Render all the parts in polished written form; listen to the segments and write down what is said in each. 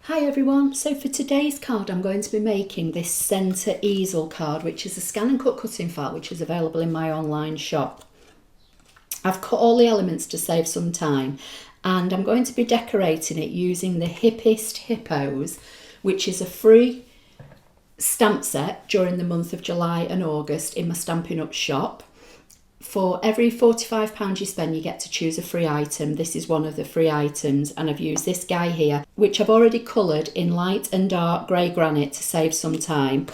Hi everyone, so for today's card I'm going to be making this centre easel card, which is a scan and cut cutting file which is available in my online shop. I've cut all the elements to save some time and I'm going to be decorating it using the Hippest Hippos, which is a free stamp set during the month of July and August in my Stampin' Up shop. For every £45 you spend, you get to choose a free item. This is one of the free items, and I've used this guy here, which I've already coloured in light and dark grey granite to save some time.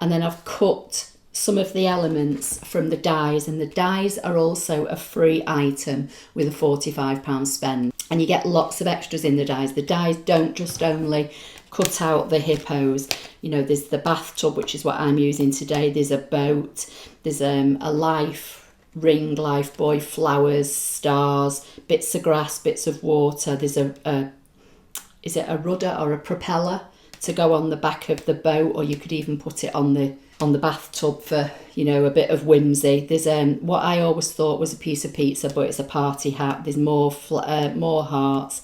And then I've cut some of the elements from the dies, and the dies are also a free item with a £45 spend. And you get lots of extras in the dies. The dies don't just only cut out the hippos. You know, there's the bathtub, which is what I'm using today. There's a boat. There's a life ring, life buoy, flowers, stars, bits of grass, bits of water. There's is it a rudder or a propeller to go on the back of the boat, or you could even put it on the bathtub for, you know, a bit of whimsy. There's what I always thought was a piece of pizza, but it's a party hat. There's more hearts.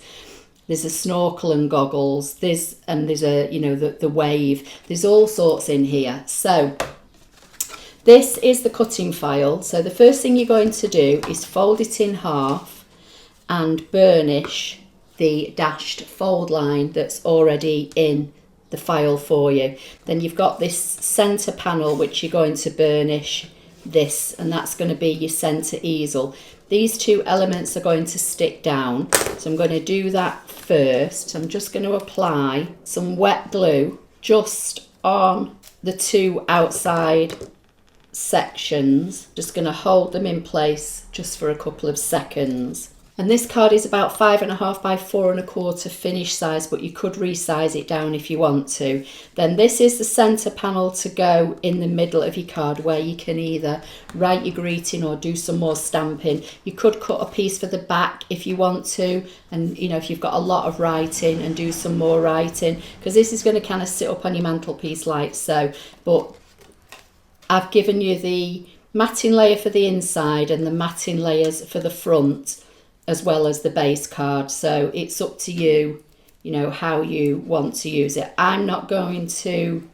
There's a snorkel and goggles. There's a, you know, the wave. There's all sorts in here. So this is the cutting file. So the first thing you're going to do is fold it in half and burnish the dashed fold line that's already in the file for you. Then you've got this centre panel which you're going to burnish this, and that's going to be your centre easel. These two elements are going to stick down, so I'm going to do that first. I'm just going to apply some wet glue just on the two outside sections, just going to hold them in place just for a couple of seconds. And this card is about 5.5 by 4.25 finish size, but you could resize it down if you want to. Then this is the center panel to go in the middle of your card, where you can either write your greeting or do some more stamping. You could cut a piece for the back if you want to, and you know, if you've got a lot of writing, and do some more writing, because this is going to kind of sit up on your mantelpiece like so. But I've given you the matting layer for the inside and the matting layers for the front, as well as the base card. So it's up to you, you know, how you want to use it. I'm not going to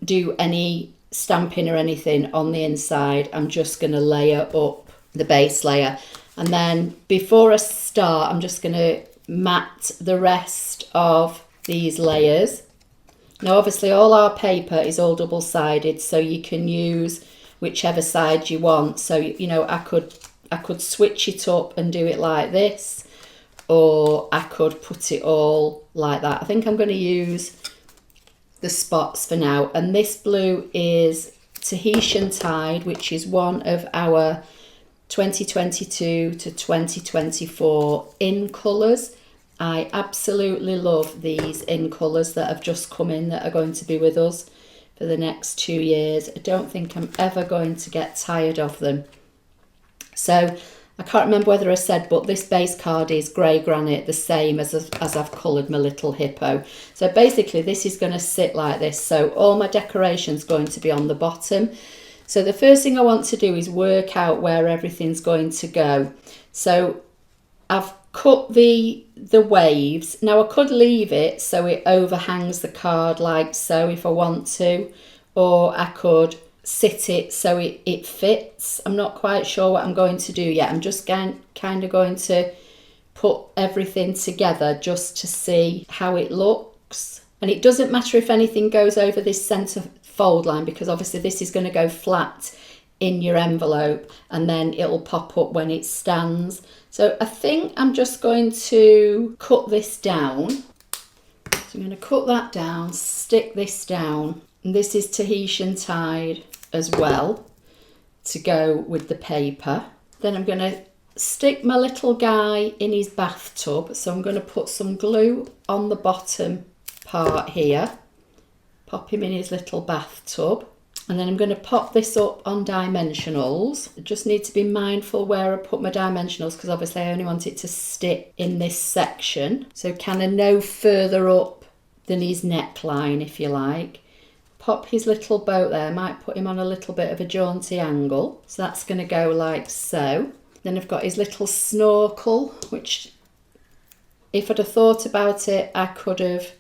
do any stamping or anything on the inside. I'm just going to layer up the base layer. And then before I start, I'm just going to mat the rest of these layers. Now obviously all our paper is all double-sided, so you can use whichever side you want. So, you know, I could switch it up and do it like this, or I could put it all like that. I think I'm going to use the spots for now. And this blue is Tahitian Tide, which is one of our 2022 to 2024 in colours. I absolutely love these in colours that have just come in, that are going to be with us for the next 2 years. I don't think I'm ever going to get tired of them. So I can't remember whether I said, but this base card is grey granite, the same as I've coloured my little hippo. So basically this is going to sit like this. So all my decoration's going to be on the bottom. So the first thing I want to do is work out where everything's going to go. So I've cut the waves. Now I could leave it so it overhangs the card like so if I want to, or I could sit it so it fits. I'm not quite sure what I'm going to do yet. I'm just kind of going to put everything together just to see how it looks. And it doesn't matter if anything goes over this centre fold line, because obviously this is going to go flat in your envelope and then it'll pop up when it stands. So I think I'm just going to cut this down. So I'm going to cut that down, stick this down, and this is Tahitian Tide as well to go with the paper. Then I'm going to stick my little guy in his bathtub. So I'm going to put some glue on the bottom part here, pop him in his little bathtub. And then I'm going to pop this up on dimensionals. I just need to be mindful where I put my dimensionals, because obviously I only want it to stick in this section. So kind of no further up than his neckline, if you like. Pop his little boat there. I might put him on a little bit of a jaunty angle. So that's going to go like so. Then I've got his little snorkel, which if I'd have thought about it, I could have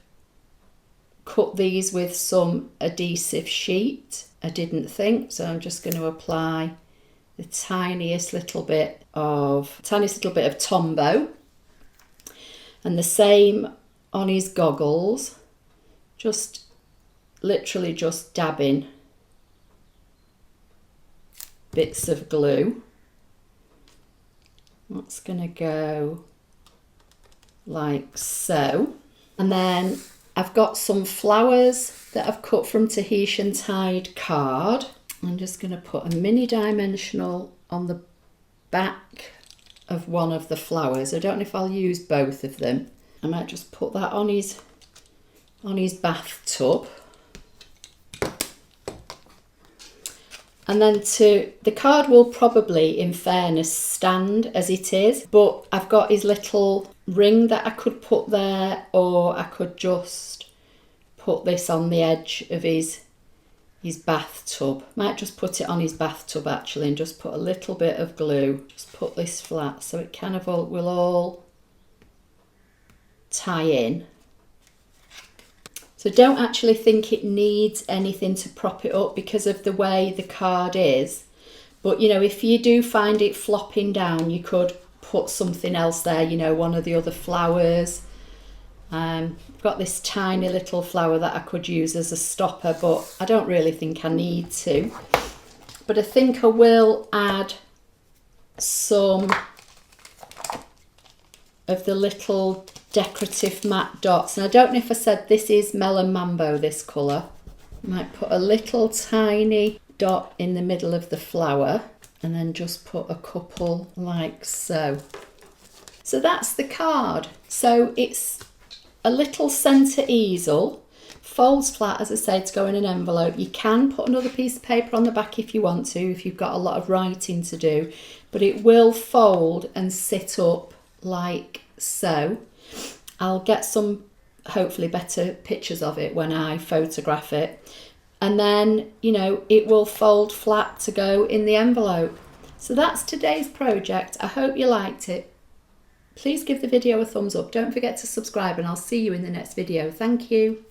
cut these with some adhesive sheet. I didn't think, so I'm just going to apply the tiniest little bit of Tombow, and the same on his goggles, just literally just dabbing bits of glue. That's going to go like so. And then I've got some flowers that I've cut from Tahitian Tide card. I'm just going to put a mini dimensional on the back of one of the flowers. I don't know if I'll use both of them. I might just put that on his bathtub. And then the card will probably, in fairness, stand as it is, but I've got his little ring that I could put there, or I could just put this on the edge of his bathtub. Might just put it on his bathtub actually, and just put a little bit of glue. Just put this flat so it kind of will all tie in. So don't actually think it needs anything to prop it up because of the way the card is. But you know, if you do find it flopping down, you could put something else there, you know, one of the other flowers. I've got this tiny little flower that I could use as a stopper, but I don't really think I need to. But I think I will add some of the little decorative matte dots. And I don't know if I said this is Melon Mambo, this colour. I might put a little tiny dot in the middle of the flower and then just put a couple like so. So that's the card. So it's a little centre easel, folds flat, as I say, to go in an envelope. You can put another piece of paper on the back if you want to, if you've got a lot of writing to do, but it will fold and sit up like so. I'll get some hopefully better pictures of it when I photograph it, and then, you know, it will fold flat to go in the envelope. So that's today's project. I hope you liked it. Please give the video a thumbs up. Don't forget to subscribe, and I'll see you in the next video. Thank you.